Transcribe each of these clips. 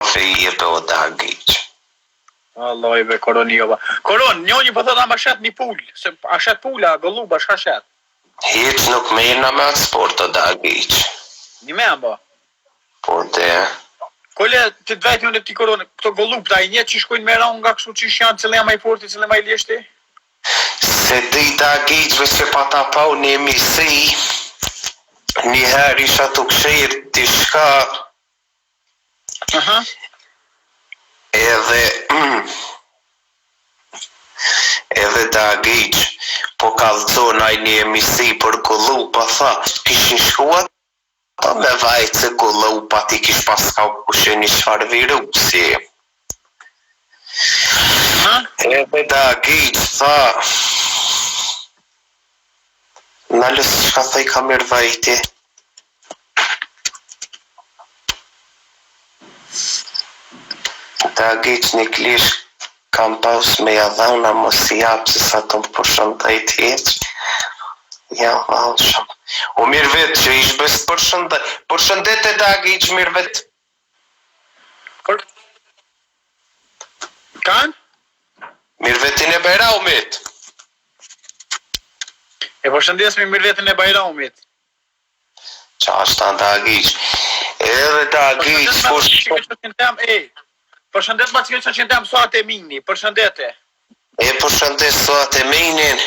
i jep o Dagiq. Allah i be koroniova. Koron, njoni po thot ama shet një pul, se a shet pula, golluba, shka shet? Hiç nuk merrna me atë sport o Dagiq. Një me amba. Po te... Kole, të dvejtë unë e ti koron, këto gollup, ta i një që shkojnë me raun nga kështu që janë cilë e maj forti, cilë e maj lishti? Se di Dagiqve që pa ta pau një emisi, njëherë isha të këshirë t'i shka, Aha. edhe Dagiq po kallëzon ai një emisi për gollupa, tha, kishin shkuat me vajtë se gollupat i kish pas ka kushe një qfar virusi. Edhe Dagiq tha, në lësë shka thaj ka mirë vajti. Dagiq një klish kam paus me jadhauna mos i japë se sa të më përshëndajt heq. Ja, valshëm. O mirë vetë që ish bes përshëndajt. Përshëndet e Dagiq mirë vetë. Kanë? Mirë vetin e Bajramit. E përshëndesmi mirë vetën e Bajramit. Qa është ta Dagiq. Edhe Dagiq... Përshëndet ma që që ndem suat e mini, përshëndete. E përshëndet suat e minin.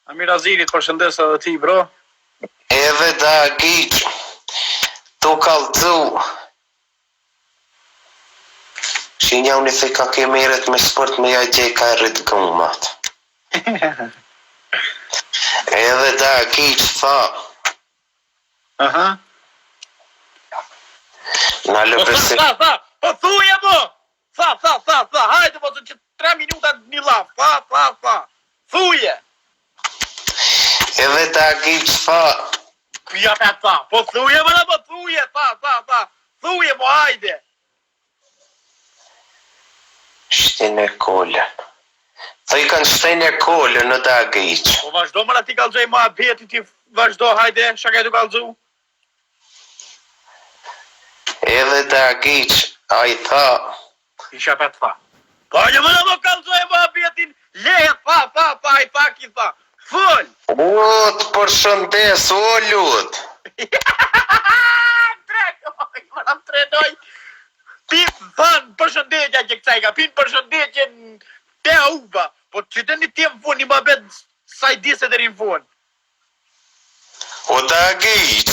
Amir Azirit, përshëndet së dhe ti, bro. Edhe Dagiq, tu kallëzu. Shinja unë i the ka ke meret me sport me ja gjej ka rritë gëmat. Edhe Dagiq tha. Aha. Në lëpëse... Po thuje mo! Tha, hajde po të që 3 minuta një laf, tha, thuje! Edhe Dagiq tha... Kuja me tha, po thuje më në po thuje, tha, thuje mo hajde! Shtin e kollën. Tha i kanë shtin e kollën në Dagiq. Po vazhdo më në ti kalzoj ma beti ti vazhdo, hajde, shaka e tu kalzu? Edhe Dagiq, a i tha... Isha pet tha. Po një më në më kalzoj ma betin, lehe, tha, i tha, ki tha, full! O, të përshëndes, o lut! Më trenoj! Pin, thanë, përshëndetja që këcajka, pin përshëndetjen te uba, po që të një tim fun, një më bet saj dise dhe rinë fun. O Dagiq!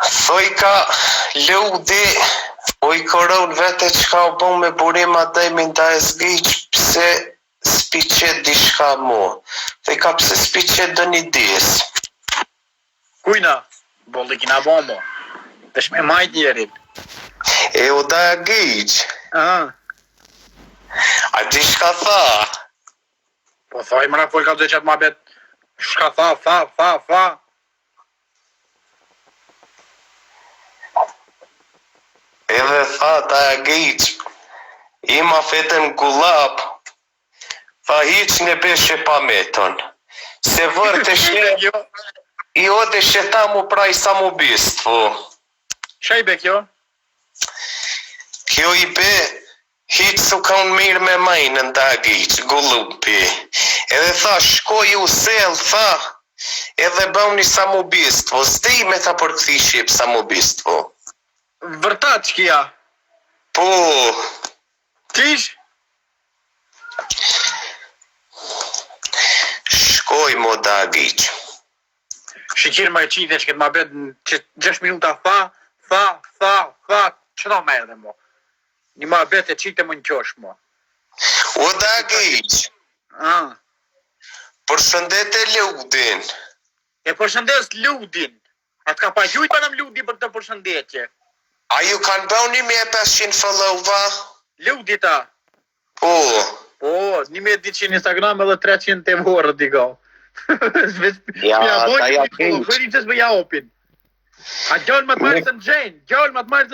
Thoj ka ludi, o i koron vete që ka o bon me burim atë e minda e zgiq, pse s'pi qet di shka mu. Thoj ka pse s'pi qet dë një dis. Kujna? Bolli kina bombo. Desh me majt njerin. E o Dagiq, a di shka tha? Po thoj më në full ka dhe qatë ma bet, shka tha. Edhe tha Dagiq, ima fetën gullap, tha hiq në beshe pa meton. Se vërë të shqe, i ode sheta mu praj sa mu bistfu. Qa i be kjo? Kjo i be, hiq su ka unë mirë me majnë në Dagiq, gullupi. Edhe tha, shkoj u sel, tha, edhe bëuni sa mu bistfu. Zdi me ta për këthi shqip sa mu bistfu. Vërtat që kja? Po. Tish? Shkoj mo Dagiq. Shikir më e qite që këtë ma bet që 6 minuta tha, që do me edhe mo? Një ma bet e qite më në qosh mo. O Dagiq. Përshëndet e Ludin. E përshëndes Ludin. A të ka pa gjujt për në Ludi për të përshëndetje? A ju kanë bëu 1500 followa? Ludita? Po. Po, 1200 Instagram edhe 300 të vorë t'i ka. Ja, ta ja pinç. Fëri qës me ja opin. A gjallë më të marrë të në gjenë, gjallë më të marrë